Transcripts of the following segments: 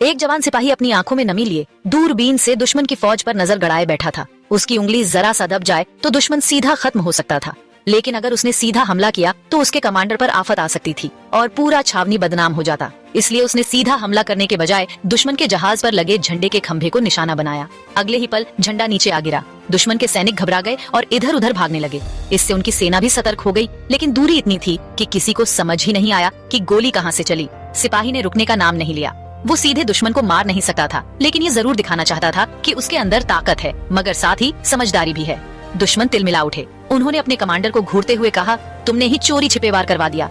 एक जवान सिपाही अपनी आंखों में नमी लिए दूरबीन से दुश्मन की फौज पर नजर गड़ाए बैठा था। उसकी उंगली जरा सा दब जाए तो दुश्मन सीधा खत्म हो सकता था, लेकिन अगर उसने सीधा हमला किया तो उसके कमांडर पर आफत आ सकती थी और पूरा छावनी बदनाम हो जाता। इसलिए उसने सीधा हमला करने के बजाय दुश्मन के जहाज पर लगे झंडे के खंभे को निशाना बनाया। अगले ही पल झंडा नीचे आ गिरा। दुश्मन के सैनिक घबरा गए और इधर उधर भागने लगे। इससे उनकी सेना भी सतर्क हो गई, लेकिन दूरी इतनी थी कि किसी को समझ ही नहीं आया कि गोली कहाँ से चली। सिपाही ने रुकने का नाम नहीं लिया। वो सीधे दुश्मन को मार नहीं सकता था, लेकिन ये जरूर दिखाना चाहता था कि उसके अंदर ताकत है, मगर साथ ही समझदारी भी है। दुश्मन तिलमिला उठे। उन्होंने अपने कमांडर को घूरते हुए कहा, तुमने ही चोरी छिपे वार करवा दिया।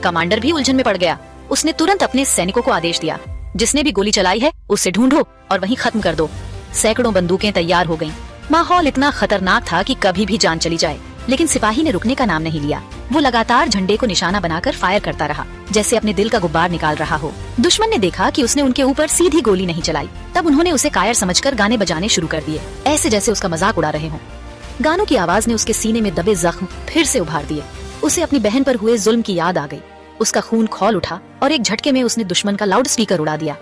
कमांडर भी उलझन में पड़ गया। उसने तुरंत अपने सैनिकों को आदेश दिया, जिसने भी गोली चलाई है उसे ढूंढो और वहीं खत्म कर दो। सैकड़ों बंदूकें तैयार हो गईं। माहौल इतना खतरनाक था कि कभी भी जान चली जाए, लेकिन सिपाही ने रुकने का नाम नहीं लिया। वो लगातार झंडे को निशाना बनाकर फायर करता रहा, जैसे अपने दिल का गुब्बार निकाल रहा हो। दुश्मन ने देखा कि उसने उनके ऊपर सीधी गोली नहीं चलाई। तब उन्होंने उसे कायर समझकर गाने बजाने शुरू कर दिए, ऐसे जैसे उसका मजाक उड़ा रहे हों। गानों की आवाज ने उसके सीने में दबे जख्म फिर से उभार दिए। उसे अपनी बहन पर हुए जुल्म की याद आ गई। उसका खून खौल उठा और एक झटके में उसने दुश्मन का लाउड स्पीकर उड़ा दिया।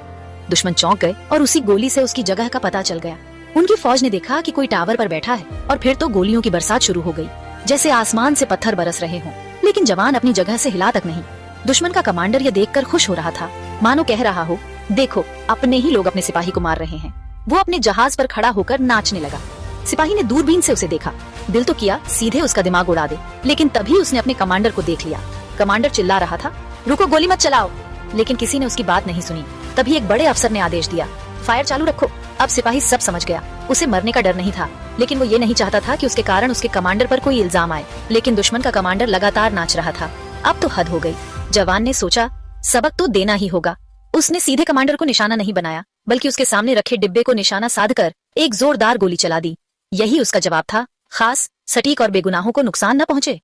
दुश्मन चौंक गए और उसी गोली से उसकी जगह का पता चल गया। उनकी फौज ने देखा कि कोई टावर पर बैठा है और फिर तो गोलियों की बरसात शुरू हो गई, जैसे आसमान से पत्थर बरस रहे हों। लेकिन जवान अपनी जगह से हिला तक नहीं। दुश्मन का कमांडर यह देखकर खुश हो रहा था, मानो कह रहा हो, देखो अपने ही लोग अपने सिपाही को मार रहे हैं। वो अपने जहाज पर खड़ा होकर नाचने लगा। सिपाही ने दूरबीन से उसे देखा। दिल तो किया सीधे उसका दिमाग उड़ा दे, लेकिन तभी उसने अपने कमांडर को देख लिया। कमांडर चिल्ला रहा था, रुको, गोली मत चलाओ। लेकिन किसी ने उसकी बात नहीं सुनी। तभी एक बड़े अफसर ने आदेश दिया, फायर चालू रखो। अब सिपाही सब समझ गया। उसे मरने का डर नहीं था, लेकिन वो ये नहीं चाहता था कि उसके कारण उसके कमांडर पर कोई इल्जाम आए। लेकिन दुश्मन का कमांडर लगातार नाच रहा था। अब तो हद हो गई। जवान ने सोचा, सबक तो देना ही होगा। उसने सीधे कमांडर को निशाना नहीं बनाया, बल्कि उसके सामने रखे डिब्बे को निशाना साधकर एक जोरदार गोली चला दी। यही उसका जवाब था, खास, सटीक और बेगुनाहों को नुकसान न पहुंचे।